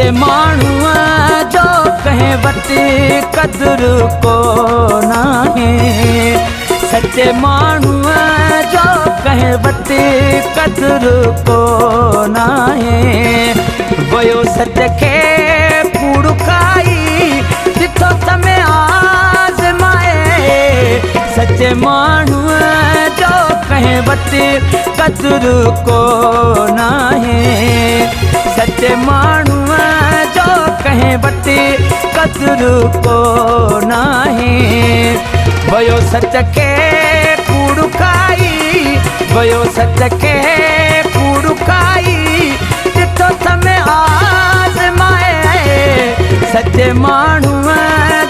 सच्चे माण्हूअ जो कंहिं वटि क़दुरु कोन आहे। सच्चे माण्हूअ जो कंहिं वटि क़दुरु कोन आहे। वियो सच खे कूड़ खाई ॾिठो समय आज़माए। सच्चे माण्हूअ जो कंहिं वटि क़दुरु कोन आहे। सच्चे माण्हूअ जो कंहिं वटि क़दुरु कोन आहे। वियो सच खे कूड़ खाई, वियो सच खे कूड़ खाई ॾिठो समय आज़माए। सच्चे माण्हूअ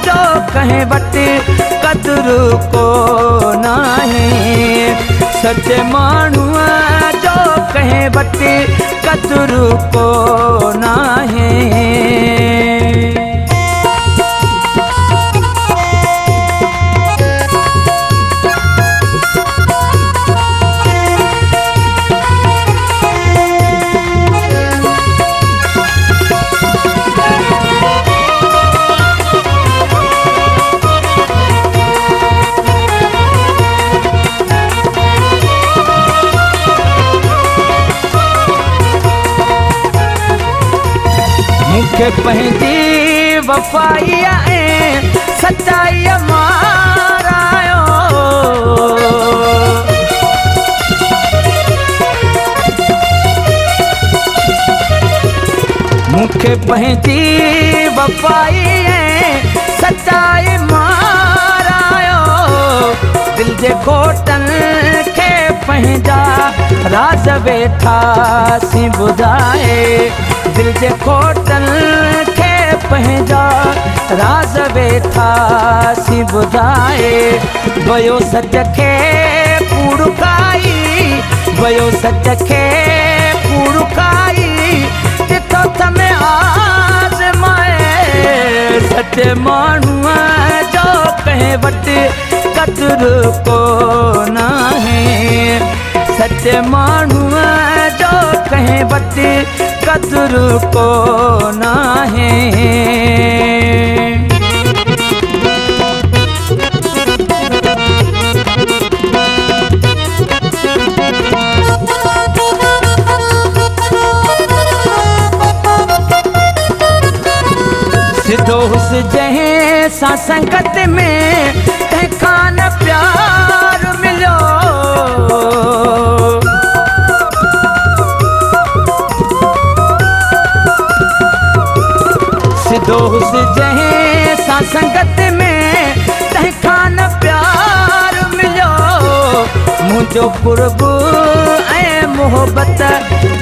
जो कंहिं वटि क़दुरु कोन आहे। सच्चे माण्हूअ जो कंहिं वटि क़दुरु कोन आहे। मूंखे पंहिंजी वफ़ाईअ ऐं सचाईअ मारायो। मूंखे पंहिंजी वफ़ाई ऐं सचाई मारायो। दिल जे खोटनि खे पंहिंजा राज़ वेठासीं ॿुधाए। दिल जे खोटनि खे पंहिंजा राज़ वेठासीं ॿुधाए। वियो सच खे कूड़ खाई, वियो सच खे कूड़ खाई ॾिठो समय आज़माए। सच्चे माण्हूअ जो कंहिं वटि क़दुरु कोन आहे। सच्चे माण्हूअ जो कंहिं वटि क़दुरु कोन आहे। सिधो हुस्न जंहिं सां संगत में तंहिंखां न प्यार मिलियो। सिधो हुस्न जंहिं सां संगत में तंहिंखां न प्यार मिलियो। मुंहिंजो कुर्ब ऐं मोहबत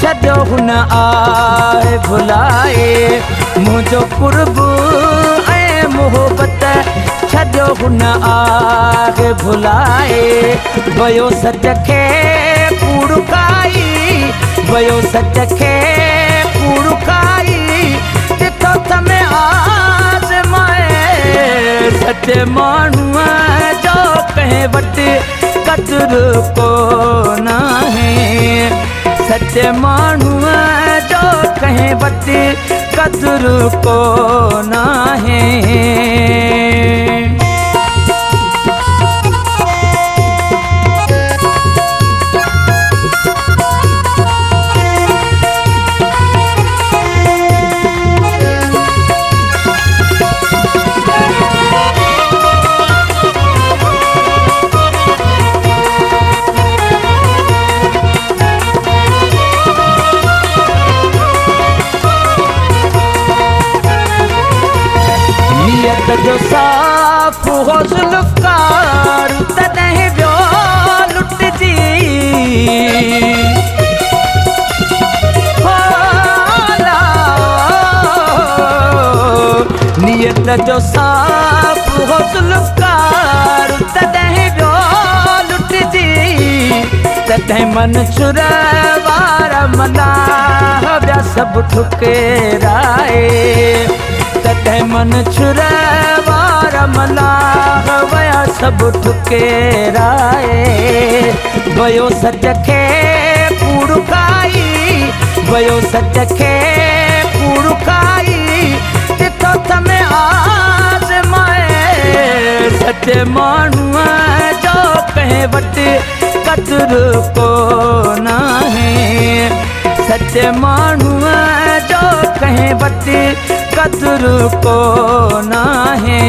छॾियो हुन आहे भुलाए। मुंहिंजो कुर्ब ऐं मोहबत छॾियो हुन आहे भुलाए। वियो सच खे कूड़ खाई, वियो सच खे कूड़ खाई ॾिठो समय आज़माए। सच्चे माण्हूअ जो कंहिं वटि क़दुरु कोन आहे। सच्चे माण्हूअ जो कंहिं वटि क़दुरु कोन आहे। जो साफ़ हो ज़ुल्फ़कार तॾहिं वियो लुटिजी। नियत जो साफ़ हो ज़ुल्फ़कार तॾहिं वियो लुटिजी। तॾहिं मन छुर वारा मलाह विया सभु ठुकेराए। तॾहिं मन छुर वारा मलाह विया सभु ठुकेराए। वियो सच खे कूड़ खाई, वियो सच खे कूड़ खाई सच्चे माण्हूअ जो कंहिं वटि क़द्र को न है। सच्चे माण्हूअ जो कंहिं वटि क़द्र को न है।